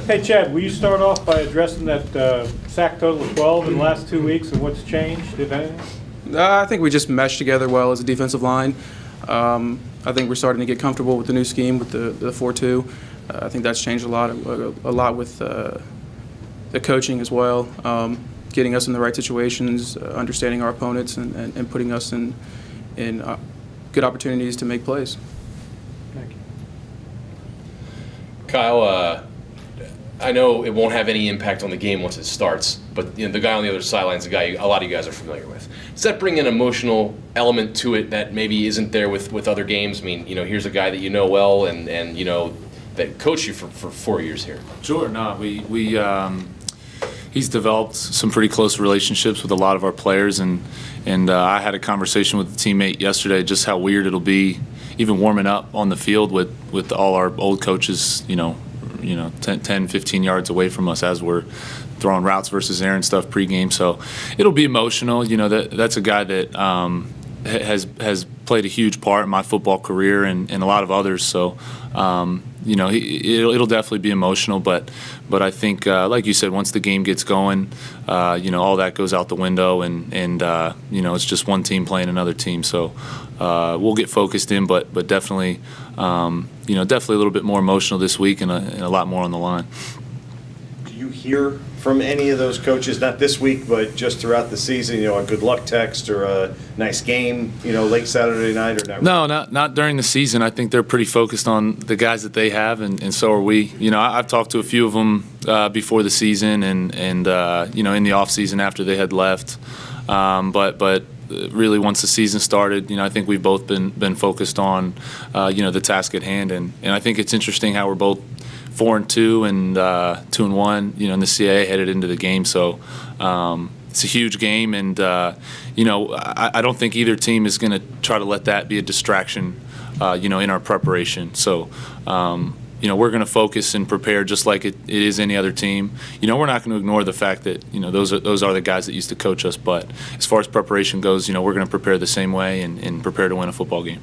Hey, Chad, will you start off by addressing that sack total of 12 in the last 2 weeks and what's changed, if anything? I think we just meshed together well as a defensive line. I think we're starting to get comfortable with the new scheme with the 4-2. I think that's changed a lot with the coaching as well, getting us in the right situations, understanding our opponents, and putting us in good opportunities to make plays. Thank you. Kyle, I know it won't have any impact on the game once it starts, but the guy on the other sideline is a guy a lot of you guys are familiar with. Does that bring an emotional element to it that maybe isn't there with other games? I mean, here's a guy that you know well and that coached you for 4 years here. Sure. No, he's developed some pretty close relationships with a lot of our players, and I had a conversation with a teammate yesterday just how weird it'll be even warming up on the field with all our old coaches, 10, 15 yards away from us as we're throwing routes versus air and stuff pregame. So it'll be emotional. That's a guy that has played a huge part in my football career and a lot of others. So it'll definitely be emotional. But I think, like you said, once the game gets going, all that goes out the window, and it's just one team playing another team. So we'll get focused in, but definitely. Definitely a little bit more emotional this week and a lot more on the line. Do you hear from any of those coaches, not this week, but just throughout the season, a good luck text or a nice game, late Saturday night or never? No, not during the season. I think they're pretty focused on the guys that they have, and so are we. I've talked to a few of them before the season and in the off season after they had left. But really, once the season started, I think we've both been focused on, the task at hand, and I think it's interesting how we're both 4-2 and 2-1, in the CAA headed into the game. So it's a huge game, and I don't think either team is going to try to let that be a distraction, in our preparation. So. We're going to focus and prepare just like it is any other team. We're not going to ignore the fact that, those are the guys that used to coach us. But as far as preparation goes, we're going to prepare the same way and prepare to win a football game.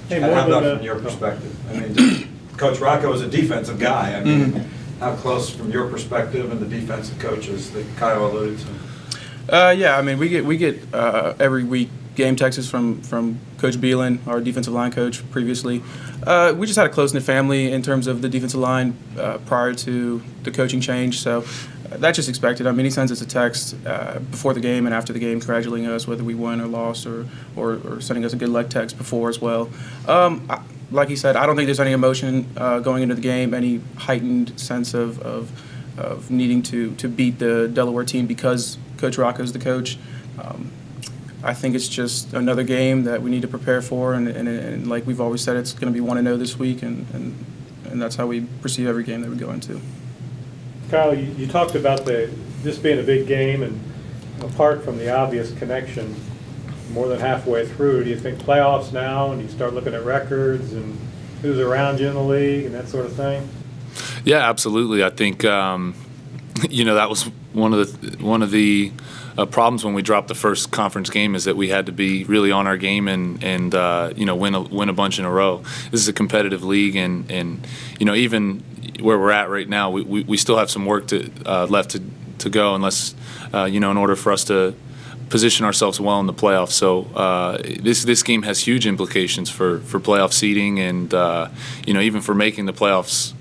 Hey, How about from your perspective? I mean, Coach Rocco is a defensive guy. I mean, how close from your perspective and the defensive coaches that Kyle alluded to? Yeah, I mean, we get every week game texts from Coach Beelan, our defensive line coach previously. We just had a close-knit family in terms of the defensive line prior to the coaching change, so that's just expected. I mean, he sends us a text before the game and after the game congratulating us, whether we won or lost, or sending us a good luck text before as well. Like he said, I don't think there's any emotion going into the game, any heightened sense of needing to beat the Delaware team because Coach Rocco is the coach. I think it's just another game that we need to prepare for, and like we've always said, it's going to be 1-0 this week, and that's how we perceive every game that we go into. Kyle, you talked about this being a big game, and apart from the obvious connection, more than halfway through, do you think playoffs now, and you start looking at records and who's around you in the league and that sort of thing? Yeah, absolutely. I think that was one of the problems when we dropped the first conference game, is that we had to be really on our game and win a bunch in a row. This is a competitive league, and even where we're at right now, we still have some work left to go, unless in order for us to position ourselves well in the playoffs. So this game has huge implications for playoff seeding and even for making the playoffs.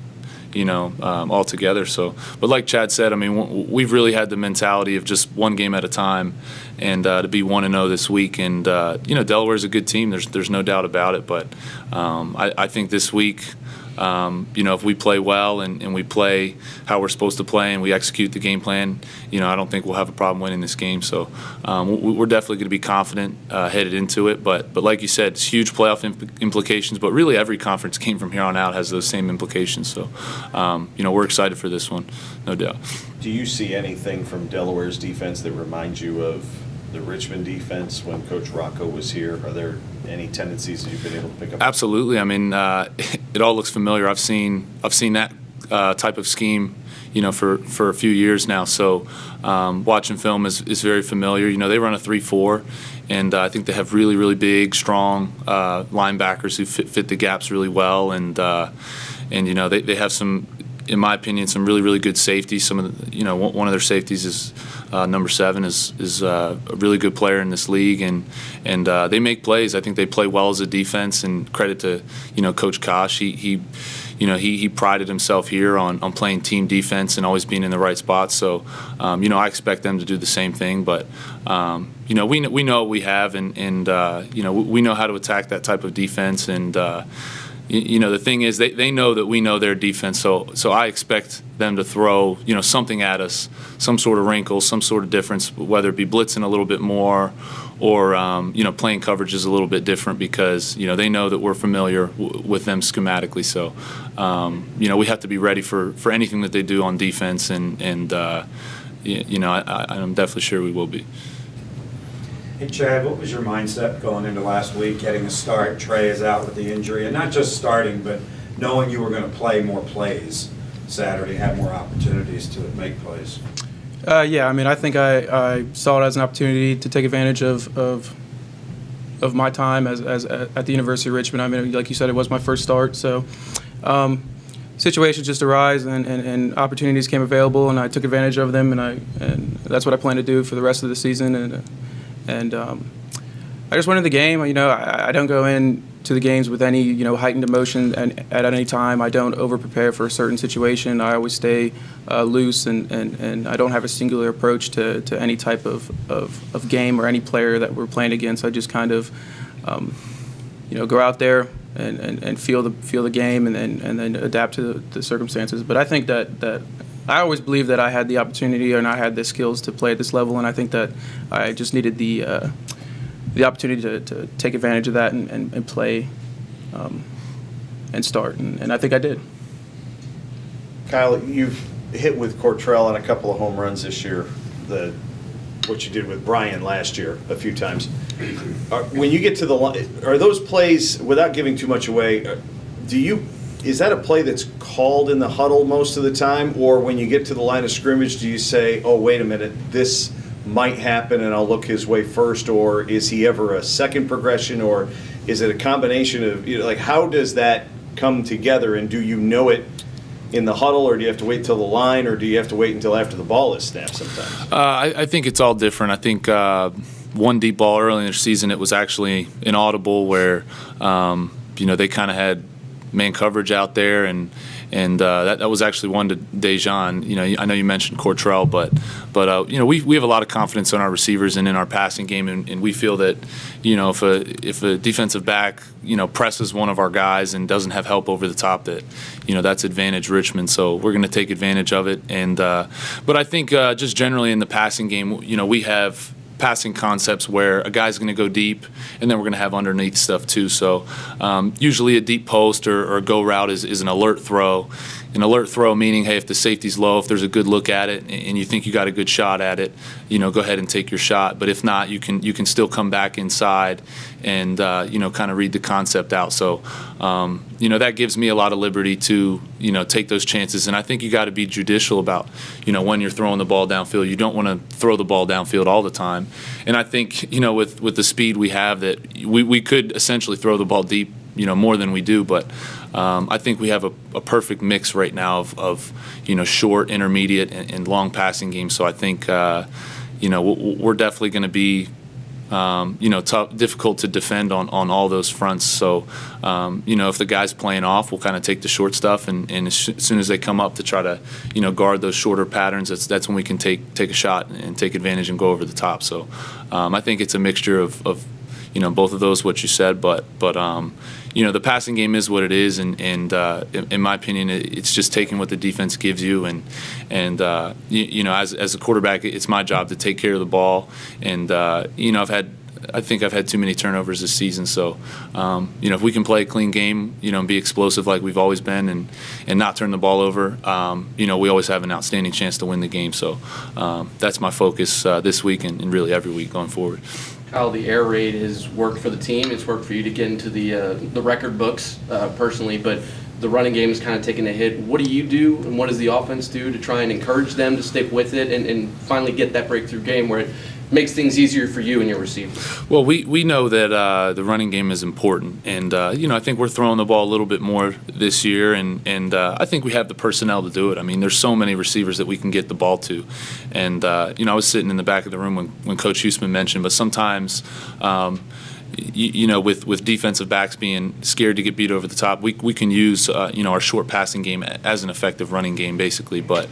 All together. So, but like Chad said, I mean, we've really had the mentality of just one game at a time, and to be 1-0 this week. And Delaware's a good team. There's no doubt about it. But I think this week, if we play well and we play how we're supposed to play and we execute the game plan, I don't think we'll have a problem winning this game. So we're definitely going to be confident headed into it. But like you said, it's huge playoff implications. But really, every conference game from here on out has those same implications. So we're excited for this one, no doubt. Do you see anything from Delaware's defense that reminds you of the Richmond defense when Coach Rocco was here? Are there any tendencies that you've been able to pick up? Absolutely. I mean, it all looks familiar. I've seen that type of scheme, for a few years now. So watching film is very familiar. They run a 3-4, and I think they have really, really big, strong linebackers who fit the gaps really well, and they have some in my opinion, some really, really good safeties. Some of the, one of their safeties is number 7 is a really good player in this league, and they make plays. I think they play well as a defense, and credit to Coach Kosh. He prided himself here on playing team defense and always being in the right spots. So, I expect them to do the same thing. But, we know what we have, and we know how to attack that type of defense. And, the thing is, they know that we know their defense. So I expect them to throw, something at us, some sort of wrinkle, some sort of difference, whether it be blitzing a little bit more or, playing coverage is a little bit different because, they know that we're familiar with them schematically. So, we have to be ready for anything that they do on defense, and I'm definitely sure we will be. Hey, Chad, what was your mindset going into last week, getting a start? Trey is out with the injury, and not just starting, but knowing you were going to play more plays Saturday, have more opportunities to make plays. Yeah, I mean, I think I saw it as an opportunity to take advantage of my time as at the University of Richmond. I mean, like you said, it was my first start, so situations just arise and opportunities came available, and I took advantage of them, and that's what I plan to do for the rest of the season. And I just went in the game. I don't go into the games with any heightened emotion at any time. I don't over-prepare for a certain situation. I always stay loose, and I don't have a singular approach to any type of game or any player that we're playing against. I just kind of go out there and feel the game and then adapt to the circumstances. But I think that I always believed that I had the opportunity and I had the skills to play at this level, and I think that I just needed the opportunity to take advantage of that and play and start, and I think I did. Kyle, you've hit with Cortrell on a couple of home runs this year, what you did with Brian last year a few times. When you get to the line, are those plays, without giving too much away, is that a play that's called in the huddle most of the time, or when you get to the line of scrimmage, do you say, oh, wait a minute, this might happen and I'll look his way first, or is he ever a second progression, or is it a combination of, how does that come together, and do you know it in the huddle, or do you have to wait till the line, or do you have to wait until after the ball is snapped sometimes? I think it's all different. I think one deep ball early in the season, it was actually an audible where, they kind of had man coverage out there, and that was actually one to Dejan. I know you mentioned Cortrell, but we have a lot of confidence in our receivers and in our passing game, and we feel that if a defensive back presses one of our guys and doesn't have help over the top, that that's advantage Richmond. So we're going to take advantage of it, but I think just generally in the passing game, we have passing concepts where a guy's going to go deep, and then we're going to have underneath stuff too. So usually a deep post or a go route is an alert throw. An alert throw meaning, hey, if the safety's low, if there's a good look at it and you think you got a good shot at it, go ahead and take your shot. But if not, you can still come back inside and kind of read the concept out. So that gives me a lot of liberty to take those chances. And I think you got to be judicial about when you're throwing the ball downfield. You don't want to throw the ball downfield all the time. And I think with the speed we have, that we could essentially throw the ball deep more than we do, but I think we have a perfect mix right now of short, intermediate, and long passing games. So I think we're definitely going to be tough, difficult to defend on all those fronts. So if the guy's playing off, we'll kind of take the short stuff, and as soon as they come up to try to guard those shorter patterns, that's when we can take a shot and take advantage and go over the top. So I think it's a mixture of both of those, what you said, but the passing game is what it is, and in my opinion, it's just taking what the defense gives you, and as a quarterback, it's my job to take care of the ball, and I think I've had too many turnovers this season, so if we can play a clean game, and be explosive like we've always been, and not turn the ball over, we always have an outstanding chance to win the game. So that's my focus this week and really every week going forward. Kyle, the air raid has worked for the team. It's worked for you to get into the record books personally, but the running game is kind of taking a hit. What do you do, and what does the offense do to try and encourage them to stick with it and finally get that breakthrough game where it makes things easier for you and your receivers? Well, we know that the running game is important, and I think we're throwing the ball a little bit more this year, and I think we have the personnel to do it. I mean, there's so many receivers that we can get the ball to, and I was sitting in the back of the room when Coach Huesman mentioned, but sometimes. With defensive backs being scared to get beat over the top, we can use our short passing game as an effective running game, basically. But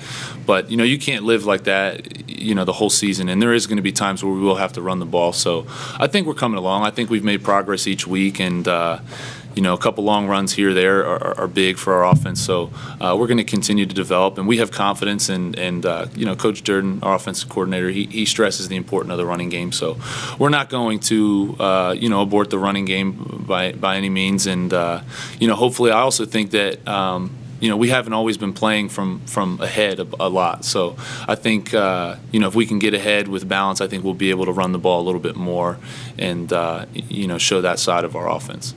you can't live like that the whole season, and there is going to be times where we will have to run the ball. So I think we're coming along. I think we've made progress each week, and a couple long runs here or there are big for our offense. So we're going to continue to develop, and we have confidence. And Coach Durden, our offensive coordinator, he stresses the importance of the running game. So we're not going to abort the running game by any means. And hopefully, I also think that. We haven't always been playing from ahead a lot. So I think, if we can get ahead with balance, I think we'll be able to run the ball a little bit more and, show that side of our offense.